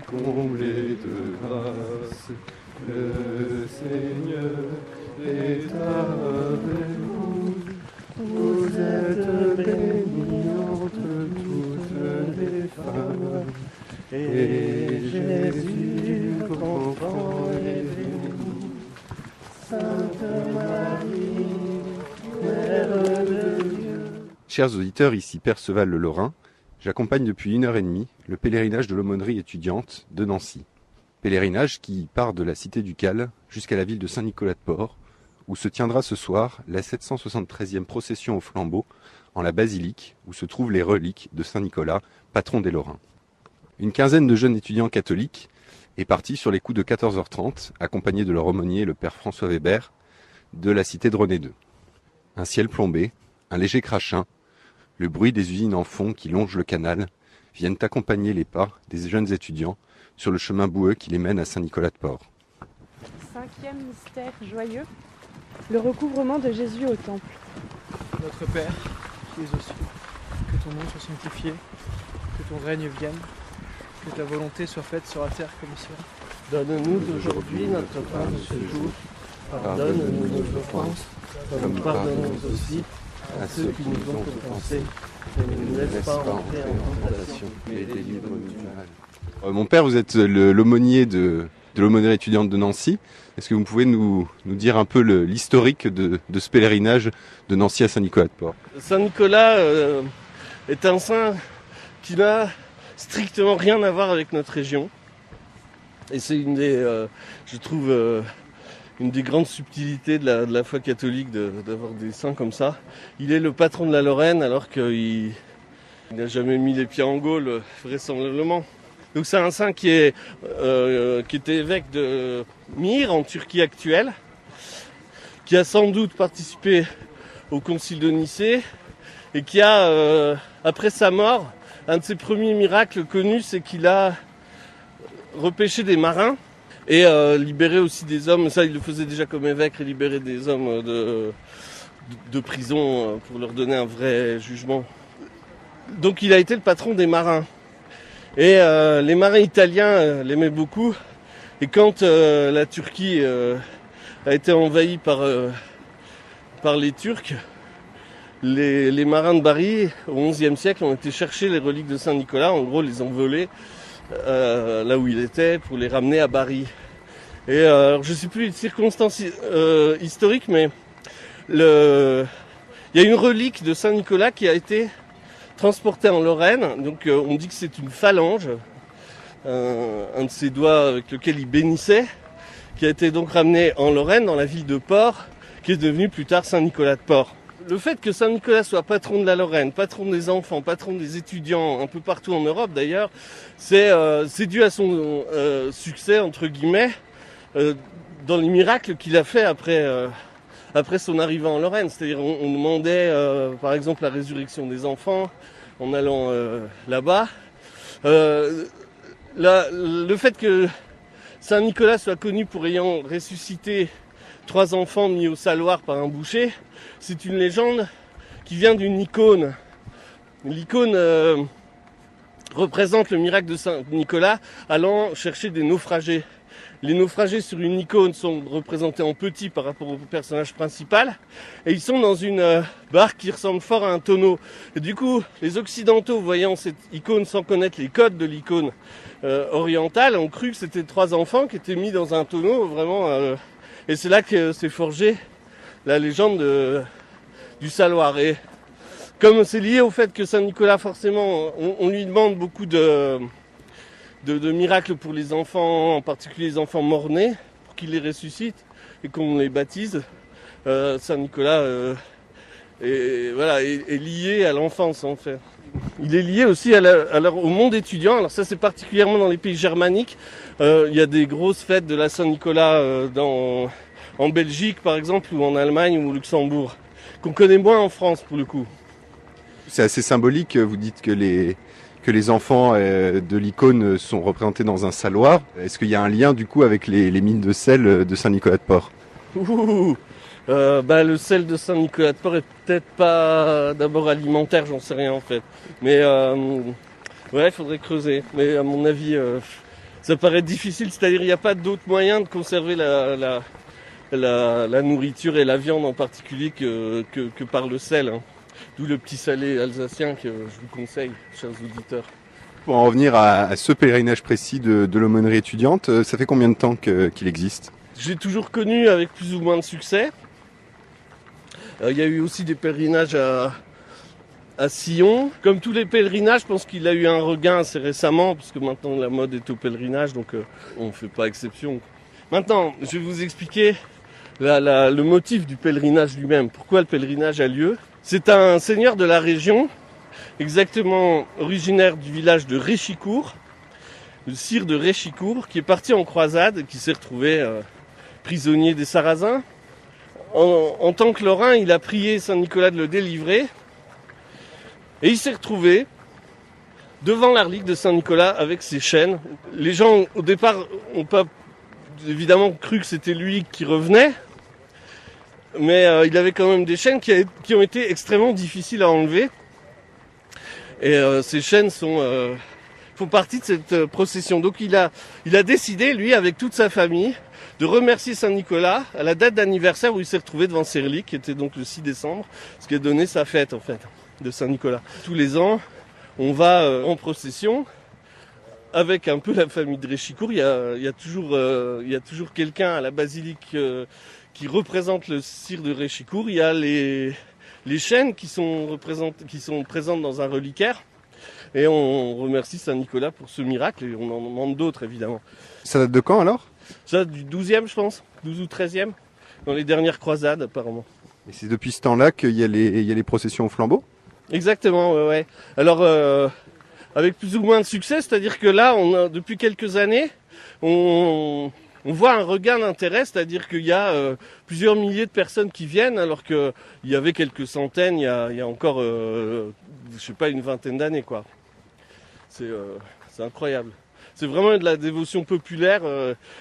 comblée de grâce, le Seigneur est avec vous. Vous êtes bénie entre toutes les femmes, et Jésus, qu'enfant est béni. Sainte Marie, Mère de Dieu. Chers auditeurs, ici Perceval le Lorrain. J'accompagne depuis 1h30 le pèlerinage de l'aumônerie étudiante de Nancy. Pèlerinage qui part de la cité du Cal jusqu'à la ville de Saint-Nicolas-de-Port, où se tiendra ce soir la 773e procession au flambeau en la basilique où se trouvent les reliques de Saint-Nicolas, patron des Lorrains. Une quinzaine de jeunes étudiants catholiques est partie sur les coups de 14h30, accompagnés de leur aumônier, le père François Weber, de la cité de René II. Un ciel plombé, un léger crachin, le bruit des usines en fond qui longent le canal viennent accompagner les pas des jeunes étudiants sur le chemin boueux qui les mène à Saint-Nicolas-de-Port. Cinquième mystère joyeux, le recouvrement de Jésus au temple. Notre Père, qui es aux cieux, que ton nom soit sanctifié, que ton règne vienne, que ta volonté soit faite sur la terre comme au ciel. Donne-nous aujourd'hui notre pain de ce jour. Pardonne-nous nos offenses, comme nous pardonnons aussi à ceux qui nous ont offensés. Et ne nous laisse pas entrer en tentation, mais délivre-nous du mal. Mon père, vous êtes l'aumônier de l'aumônerie étudiante de Nancy. Est-ce que vous pouvez nous dire un peu l'historique de ce pèlerinage de Nancy à Saint-Nicolas-de-Port ? Saint-Nicolas est un saint qui n'a strictement rien à voir avec notre région. Et c'est une des grandes subtilités de la foi catholique d'avoir des saints comme ça. Il est le patron de la Lorraine alors qu'il n'a jamais mis les pieds en Gaule, vraisemblablement. Donc c'est un saint qui était évêque de Myre en Turquie actuelle, qui a sans doute participé au concile de Nicée et qui a, après sa mort, un de ses premiers miracles connus, c'est qu'il a repêché des marins et libéré aussi des hommes. Ça, il le faisait déjà comme évêque, et libérer des hommes de prison pour leur donner un vrai jugement. Donc il a été le patron des marins. Et les marins italiens l'aimaient beaucoup. Et quand la Turquie a été envahie par les Turcs, les marins de Bari, au XIe siècle, ont été chercher les reliques de Saint-Nicolas. En gros, les ont volées là où il était pour les ramener à Bari. Et je ne sais plus les circonstances historiques, mais il y a une relique de Saint-Nicolas qui a été transporté en Lorraine, donc on dit que c'est une phalange, un de ses doigts avec lequel il bénissait, qui a été donc ramené en Lorraine, dans la ville de Port, qui est devenue plus tard Saint-Nicolas-de-Port. Le fait que Saint-Nicolas soit patron de la Lorraine, patron des enfants, patron des étudiants, un peu partout en Europe d'ailleurs, c'est dû à son succès, entre guillemets, dans les miracles qu'il a fait après son arrivée en Lorraine. C'est-à-dire on demandait par exemple la résurrection des enfants en allant là-bas. Le fait que Saint-Nicolas soit connu pour ayant ressuscité 3 enfants mis au saloir par un boucher, c'est une légende qui vient d'une icône. L'icône représente le miracle de Saint-Nicolas allant chercher des naufragés. Les naufragés sur une icône sont représentés en petit par rapport au personnage principal. Et ils sont dans une barque qui ressemble fort à un tonneau. Et du coup, les Occidentaux, voyant cette icône sans connaître les codes de l'icône orientale, ont cru que c'était 3 enfants qui étaient mis dans un tonneau, vraiment. Et c'est là que s'est forgée la légende du saloir. Et comme c'est lié au fait que Saint-Nicolas, forcément, on lui demande beaucoup de miracles pour les enfants, en particulier les enfants mort-nés, pour qu'ils les ressuscitent et qu'on les baptise. Saint-Nicolas est lié à l'enfance en fait. Il est lié aussi au monde étudiant. Alors ça c'est particulièrement dans les pays germaniques. Il y a des grosses fêtes de la Saint-Nicolas en Belgique par exemple, ou en Allemagne ou au Luxembourg, qu'on connaît moins en France pour le coup. C'est assez symbolique, vous dites que les enfants de l'icône sont représentés dans un saloir. Est-ce qu'il y a un lien du coup avec les mines de sel de Saint-Nicolas-de-Port ? Le sel de Saint-Nicolas-de-Port est peut-être pas d'abord alimentaire, j'en sais rien en fait. Mais il faudrait creuser. Mais à mon avis, ça paraît difficile, c'est-à-dire il n'y a pas d'autre moyen de conserver la nourriture et la viande en particulier que par le sel. Hein. D'où le petit salé alsacien que je vous conseille, chers auditeurs. Pour en revenir à ce pèlerinage précis de l'aumônerie étudiante, ça fait combien de temps qu'il existe ? J'ai toujours connu avec plus ou moins de succès. Il y a eu aussi des pèlerinages à Sion. Comme tous les pèlerinages, je pense qu'il a eu un regain assez récemment, parce que maintenant la mode est au pèlerinage, donc on ne fait pas exception. Maintenant, je vais vous expliquer le motif du pèlerinage lui-même. Pourquoi le pèlerinage a lieu ? C'est un seigneur de la région, exactement originaire du village de Réchicourt, le sire de Réchicourt, qui est parti en croisade et qui s'est retrouvé prisonnier des Sarrasins. En tant que Lorrain, il a prié Saint Nicolas de le délivrer. Et il s'est retrouvé devant l'arlique de Saint Nicolas avec ses chaînes. Les gens, au départ, n'ont pas évidemment cru que c'était lui qui revenait. Mais il avait quand même des chaînes qui ont été extrêmement difficiles à enlever. Et ces chaînes font partie de cette procession. Donc il a décidé, lui, avec toute sa famille, de remercier Saint Nicolas à la date d'anniversaire où il s'est retrouvé devant ses reliques, qui était donc le 6 décembre, ce qui a donné sa fête en fait, de Saint Nicolas. Tous les ans, on va en procession avec un peu la famille de Réchicourt. Il y a toujours quelqu'un à la basilique qui représente le sire de Réchicourt. Il y a les chaînes qui sont présentes dans un reliquaire. Et on remercie Saint Nicolas pour ce miracle, et on en demande d'autres évidemment. Ça date de quand alors ? Ça, du 12e je pense, 12 ou 13e, dans les dernières croisades apparemment. Et c'est depuis ce temps-là qu'il y a les processions au flambeau ? Exactement, ouais. Alors, avec plus ou moins de succès, c'est-à-dire que là, depuis quelques années, on voit un regain d'intérêt, c'est-à-dire qu'il y a plusieurs milliers de personnes qui viennent, alors qu'il y avait quelques centaines il y a encore, une vingtaine d'années, quoi. C'est incroyable. C'est vraiment de la dévotion populaire.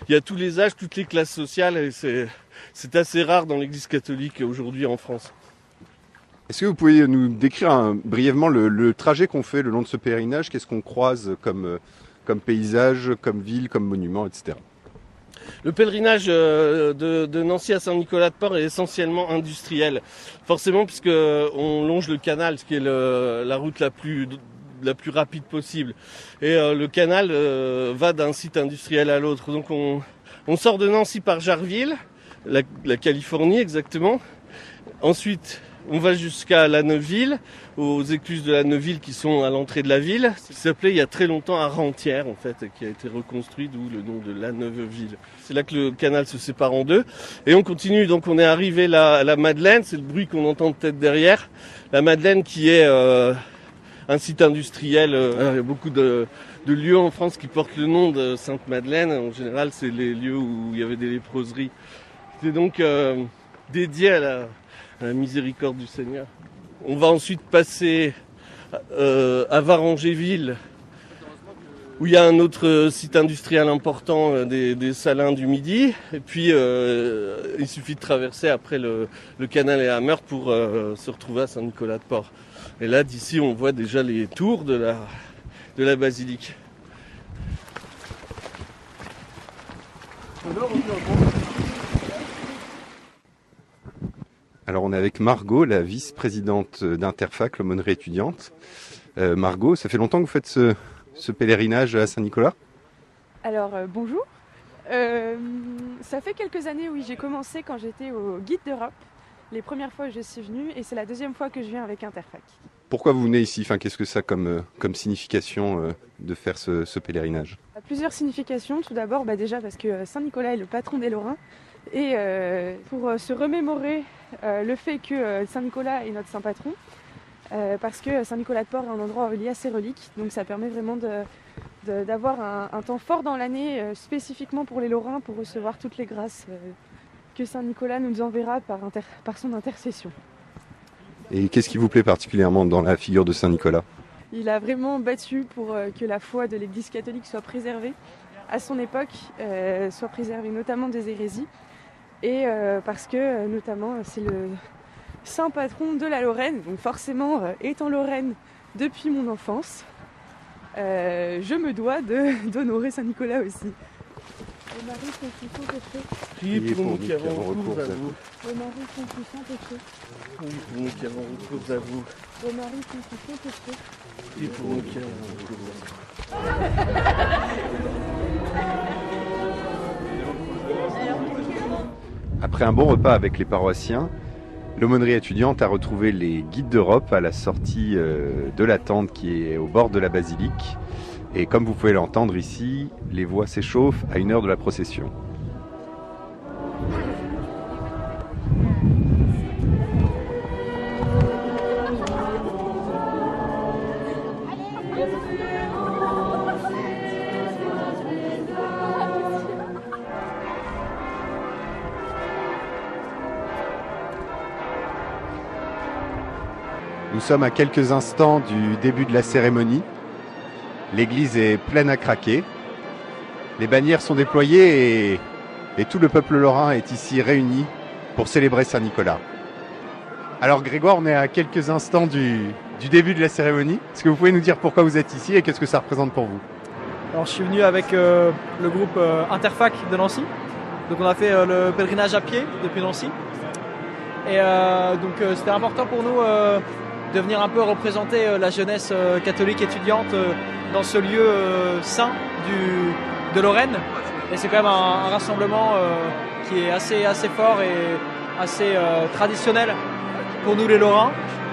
Il y a tous les âges, toutes les classes sociales, et c'est assez rare dans l'Église catholique aujourd'hui en France. Est-ce que vous pouvez nous décrire brièvement le trajet qu'on fait le long de ce pèlerinage ? Qu'est-ce qu'on croise comme paysage, comme ville, comme monument, etc. Le pèlerinage de Nancy à Saint-Nicolas-de-Port est essentiellement industriel. Forcément, puisqu'on longe le canal, ce qui est la route la plus rapide possible. Et le canal va d'un site industriel à l'autre. Donc on sort de Nancy par Jarville, la Californie exactement. Ensuite, on va jusqu'à La Neuville, aux écluses de La Neuville qui sont à l'entrée de la ville. Ça s'appelait il y a très longtemps Arrentière en fait, qui a été reconstruit, d'où le nom de La Neuville. C'est là que le canal se sépare en deux. Et on continue, donc on est arrivé à la Madeleine, c'est le bruit qu'on entend peut-être derrière. La Madeleine qui est un site industriel. Il y a beaucoup de lieux en France qui portent le nom de Sainte-Madeleine. En général, c'est les lieux où il y avait des léproseries. C'est donc dédié à la miséricorde du Seigneur. On va ensuite passer à Varangéville, où il y a un autre site industriel important des salins du Midi. Et puis, il suffit de traverser après le canal et la Meurthe pour se retrouver à Saint-Nicolas-de-Port. Et là, d'ici, on voit déjà les tours de la basilique. Alors on est avec Margot, la vice-présidente d'Interfac, l'aumônerie étudiante. Margot, ça fait longtemps que vous faites ce pèlerinage à Saint-Nicolas ? Alors bonjour. Ça fait quelques années, oui, j'ai commencé quand j'étais au Guide d'Europe. Les premières fois que je suis venue, et c'est la deuxième fois que je viens avec Interfac. Pourquoi vous venez ici ? Qu'est-ce que ça a comme signification de faire ce pèlerinage ? Plusieurs significations. Tout d'abord, déjà parce que Saint-Nicolas est le patron des Lorrains. Et pour se remémorer le fait que Saint-Nicolas est notre saint patron, parce que Saint-Nicolas-de-Port est un endroit où il y a ses reliques. Donc ça permet vraiment d'avoir un temps fort dans l'année, spécifiquement pour les Lorrains, pour recevoir toutes les grâces que Saint-Nicolas nous enverra par son intercession. Et qu'est-ce qui vous plaît particulièrement dans la figure de Saint-Nicolas ? Il a vraiment battu pour que la foi de l'Église catholique soit préservée à son époque, soit préservée notamment des hérésies, et parce que notamment c'est le saint patron de la Lorraine, donc forcément étant Lorraine depuis mon enfance, je me dois d'honorer Saint-Nicolas aussi. Le mari sans péché. Priez pour nous qui avons recours à vous. Le mari sans péché. Priez pour nous qui avons recours à vous. Le mari sans péché. Priez pour nous qui avons recours à vous. Après un bon repas avec les paroissiens, l'aumônerie étudiante a retrouvé les guides d'Europe à la sortie de la tente qui est au bord de la basilique. Et comme vous pouvez l'entendre ici, les voix s'échauffent à 1 heure de la procession. Nous sommes à quelques instants du début de la cérémonie. L'église est pleine à craquer. Les bannières sont déployées et tout le peuple lorrain est ici réuni pour célébrer Saint-Nicolas. Alors Grégoire, on est à quelques instants du début de la cérémonie. Est-ce que vous pouvez nous dire pourquoi vous êtes ici et qu'est-ce que ça représente pour vous? Alors je suis venu avec le groupe Interfac de Nancy. Donc on a fait le pèlerinage à pied depuis Nancy. Et donc c'était important pour nous de venir un peu représenter la jeunesse catholique étudiante dans ce lieu saint de Lorraine. Et c'est quand même un rassemblement qui est assez fort et assez traditionnel pour nous les Lorrains.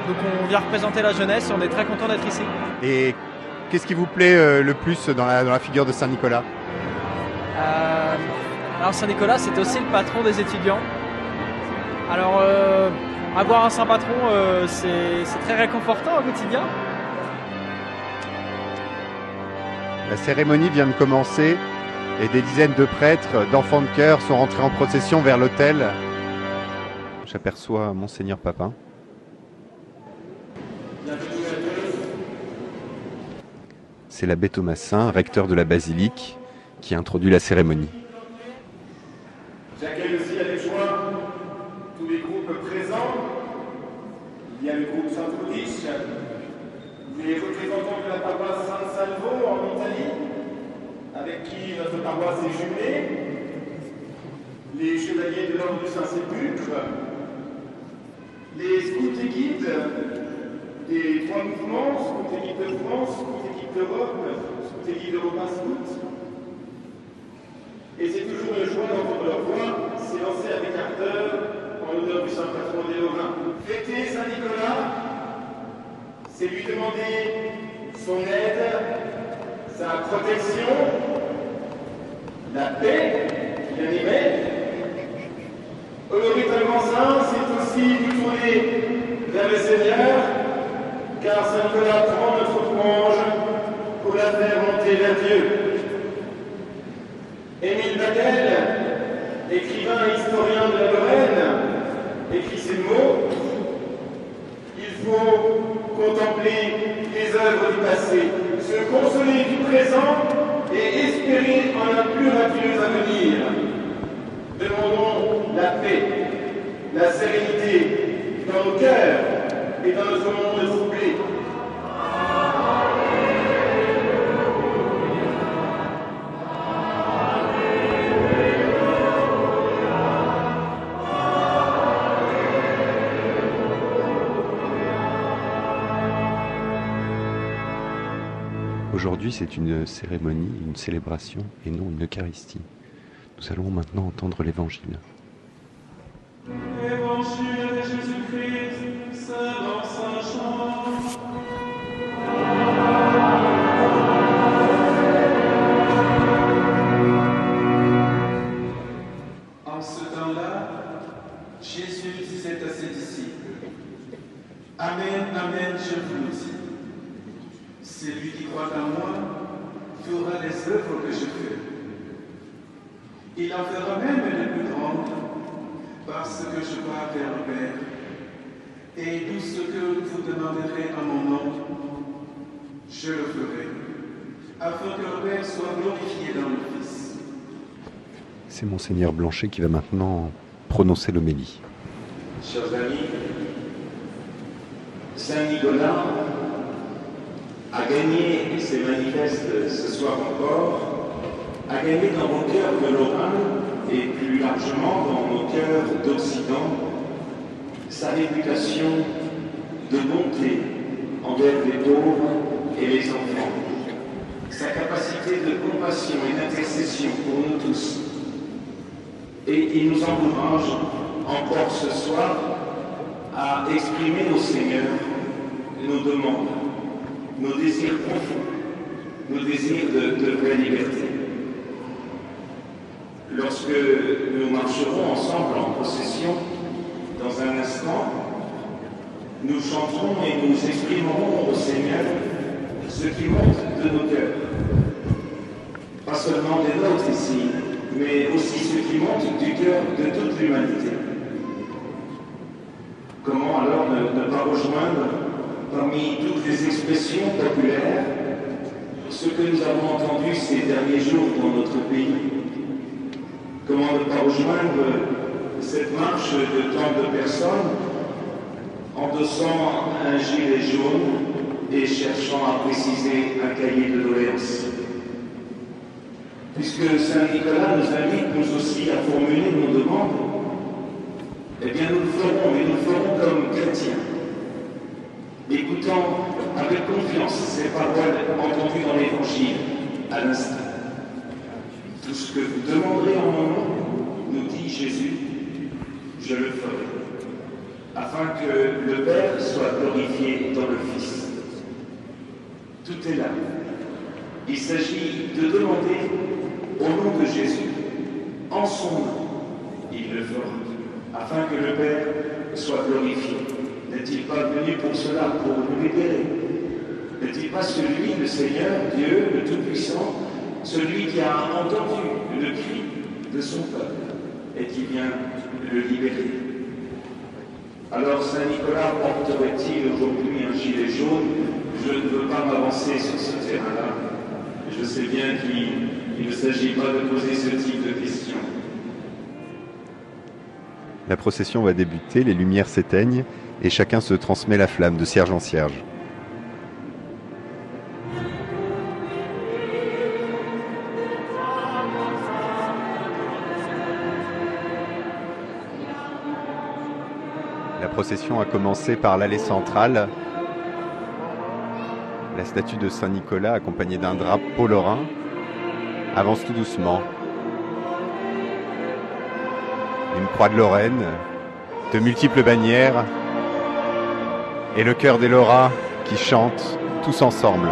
Donc on vient représenter la jeunesse et on est très content d'être ici. Et qu'est-ce qui vous plaît le plus dans la figure de Saint-Nicolas? Alors Saint-Nicolas, c'est aussi le patron des étudiants. Alors avoir un saint patron, c'est très réconfortant au quotidien. La cérémonie vient de commencer et des dizaines de prêtres, d'enfants de chœur sont rentrés en procession vers l'autel. J'aperçois Monseigneur Papin. C'est l'abbé Thomasin, recteur de la basilique, qui introduit la cérémonie. J'accueille aussi avec joie tous les groupes présents. Il y a le groupe Saint-Audiche, les représentants de la paroisse San-Salvo en Italie, avec qui notre paroisse est jumelée, les chevaliers de l'ordre du Saint-Sépulcre, les scouts et guides des 3 mouvements, scouts et guides de France, scouts et guides d'Europe, scouts et guides Europa Scout. Et c'est toujours une joie d'entendre leur voix s'élancer avec ardeur en l'honneur du saint patron des Lorrains. Fêter Saint-Nicolas, c'est lui demander son aide, sa protection, la paix qui l'animait. Honorer un grand saint, c'est aussi nous tourner vers le Seigneur, car Saint-Nicolas prend notre louange pour la faire monter vers Dieu. Émile Batel, écrivain et historien de la Lorraine, écrit ces mots: il faut contempler les œuvres du passé, se consoler du présent et espérer en un plus radieux avenir. Demandons la paix, la sérénité dans nos cœurs et dans notre monde troublé. Aujourd'hui, c'est une cérémonie, une célébration et non une Eucharistie. Nous allons maintenant entendre l'Évangile. Évangile de Jésus-Christ, selon saint Jean. En ce temps-là, Jésus disait à ses disciples: Amen, amen, je vous le dis. Celui qui croit en moi fera les œuvres que je fais. Il en fera même les plus grandes, parce que je pars vers le Père. Et tout ce que vous demanderez en mon nom, je le ferai, afin que le Père soit glorifié dans le Fils. C'est Monseigneur Blanchet qui va maintenant prononcer l'homélie. Chers amis, Saint Nicolas a gagné, et c'est manifeste ce soir encore, a gagné dans nos cœurs de Lorrain et plus largement dans nos cœurs d'Occident sa réputation de bonté envers les pauvres et les enfants, sa capacité de compassion et d'intercession pour nous tous. Et il nous encourage encore ce soir à exprimer au Seigneur nos demandes, nos désirs profonds, nos désirs de vraie liberté. Lorsque nous marcherons ensemble en procession, dans un instant, nous chanterons et nous exprimerons au Seigneur ce qui monte de nos cœurs. Pas seulement des nôtres ici, mais aussi ce qui monte du cœur de toute l'humanité. Comment alors ne pas rejoindre parmi toutes les expressions populaires ce que nous avons entendu ces derniers jours dans notre pays? Comment ne pas rejoindre cette marche de tant de personnes endossant un gilet jaune et cherchant à préciser un cahier de doléances? Puisque Saint Nicolas nous invite nous aussi à formuler nos demandes, eh bien nous le ferons, mais nous le ferons comme chrétiens, écoutant avec confiance ces paroles entendues dans l'Évangile à l'instant. Tout ce que vous demanderez en mon nom, nous dit Jésus, je le ferai, afin que le Père soit glorifié dans le Fils. Tout est là. Il s'agit de demander au nom de Jésus, en son nom, il le fera, afin que le Père soit glorifié. N'est-il pas venu pour cela, pour nous libérer? N'est-il pas celui, le Seigneur, Dieu, le Tout-Puissant, celui qui a entendu le cri de son peuple et qui vient le libérer? Alors Saint Nicolas porterait-il aujourd'hui un gilet jaune? Je ne veux pas m'avancer sur ce terrain-là. Je sais bien qu'il ne s'agit pas de poser ce type de questions. La procession va débuter, les lumières s'éteignent et chacun se transmet la flamme de cierge en cierge. La procession a commencé par l'allée centrale. La statue de Saint-Nicolas, accompagnée d'un drapeau lorrain, avance tout doucement. Une croix de Lorraine, de multiples bannières, et le chœur des Lorrains qui chantent tous ensemble.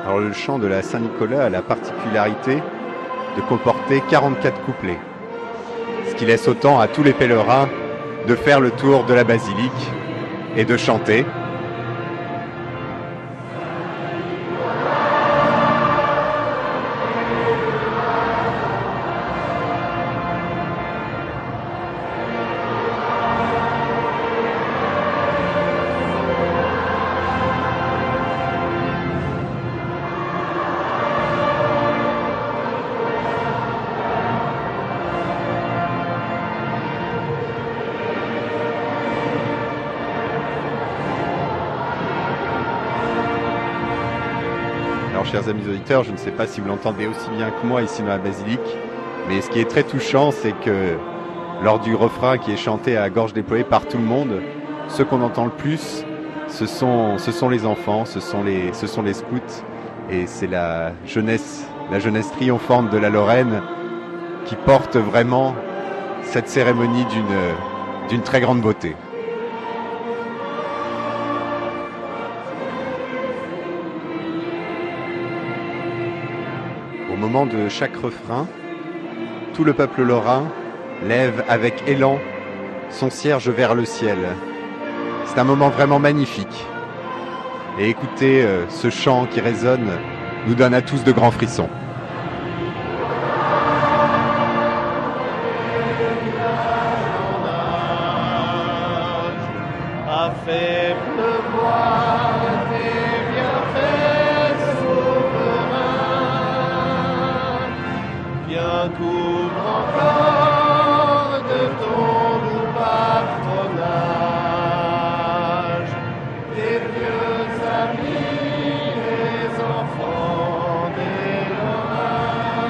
Alors le chant de la Saint-Nicolas a la particularité de comporter 44 couplets, ce qui laisse autant à tous les pèlerins de faire le tour de la basilique et de chanter. Alors, chers amis auditeurs, je ne sais pas si vous l'entendez aussi bien que moi ici dans la basilique, mais ce qui est très touchant, c'est que lors du refrain qui est chanté à gorge déployée par tout le monde, ceux qu'on entend le plus, ce sont les enfants, ce sont les scouts, et c'est la jeunesse triomphante de la Lorraine qui porte vraiment cette cérémonie d'une très grande beauté. Au moment de chaque refrain, tout le peuple lorrain lève avec élan son cierge vers le ciel. C'est un moment vraiment magnifique. Et écouter ce chant qui résonne nous donne à tous de grands frissons. A fait pleuvoir tes bienfaits souverains, bien couvre encore de ton doux patronage, tes vieux amis, les enfants des Lorrains.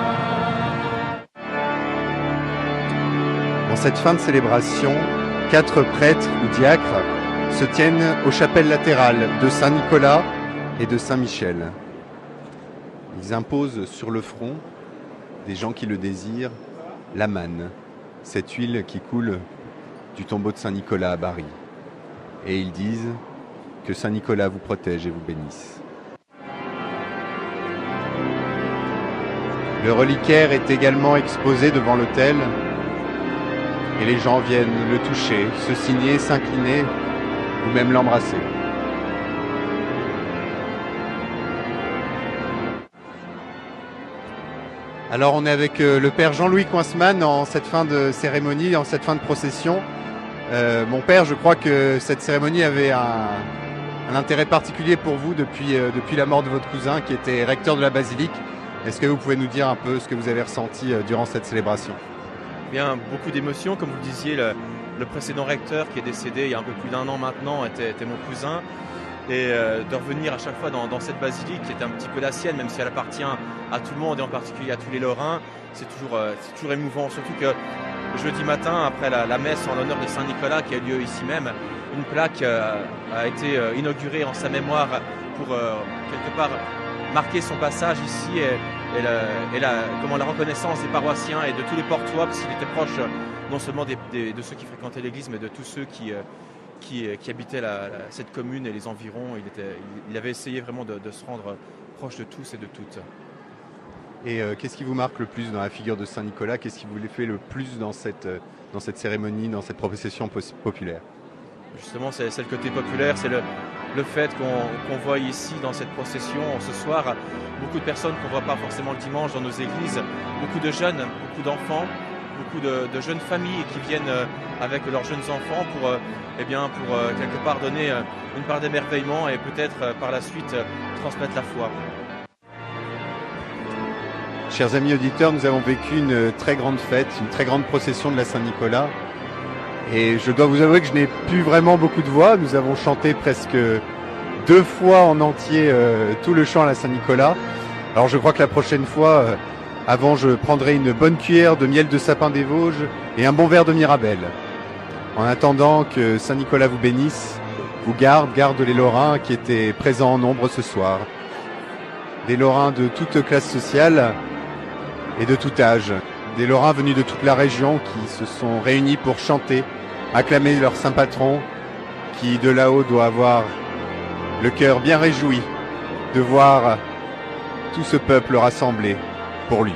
Dans cette fin de célébration, 4 prêtres ou diacres se tiennent aux chapelles latérales de Saint-Nicolas et de Saint-Michel. Ils imposent sur le front des gens qui le désirent la manne, cette huile qui coule du tombeau de Saint-Nicolas à Bari. Et ils disent que Saint-Nicolas vous protège et vous bénisse. Le reliquaire est également exposé devant l'autel et les gens viennent le toucher, se signer, s'incliner ou même l'embrasser. Alors on est avec le père Jean-Louis Coinceman en cette fin de cérémonie, en cette fin de procession. Mon père, je crois que cette cérémonie avait un intérêt particulier pour vous depuis la mort de votre cousin qui était recteur de la basilique. Est-ce que vous pouvez nous dire un peu ce que vous avez ressenti durant cette célébration ? Bien, beaucoup d'émotions, comme vous le disiez, le précédent recteur qui est décédé il y a un peu plus d'1 an maintenant était mon cousin. Et de revenir à chaque fois dans cette basilique qui est un petit peu la sienne, même si elle appartient à tout le monde et en particulier à tous les Lorrains, c'est toujours émouvant. Surtout que jeudi matin, après la messe en l'honneur de Saint-Nicolas qui a lieu ici même, une plaque a été inaugurée en sa mémoire pour quelque part marquer son passage ici et la reconnaissance des paroissiens et de tous les portois, parce qu'il était proche non seulement de ceux qui fréquentaient l'église, mais de tous ceux qui habitaient cette commune et les environs. Il avait essayé vraiment de se rendre proche de tous et de toutes. Et qu'est-ce qui vous marque le plus dans la figure de Saint-Nicolas ? Qu'est-ce qui vous fait le plus dans cette cérémonie, dans cette procession populaire ? Justement, c'est le côté populaire, c'est le fait qu'on voit ici dans cette procession ce soir beaucoup de personnes qu'on ne voit pas forcément le dimanche dans nos églises, beaucoup de jeunes, beaucoup d'enfants, beaucoup de jeunes familles qui viennent avec leurs jeunes enfants pour quelque part donner une part d'émerveillement et peut-être par la suite transmettre la foi. Chers amis auditeurs, nous avons vécu une très grande fête, une très grande procession de la Saint-Nicolas. Et je dois vous avouer que je n'ai plus vraiment beaucoup de voix. Nous avons chanté presque 2 fois en entier tout le chant à la Saint-Nicolas. Alors je crois que la prochaine fois, je prendrai une bonne cuillère de miel de sapin des Vosges et un bon verre de Mirabelle. En attendant que Saint-Nicolas vous bénisse, vous garde les Lorrains qui étaient présents en nombre ce soir. Des Lorrains de toute classe sociale et de tout âge. Des Lorrains venus de toute la région qui se sont réunis pour chanter, acclamer leur saint patron qui de là-haut doit avoir le cœur bien réjoui de voir tout ce peuple rassemblé pour lui.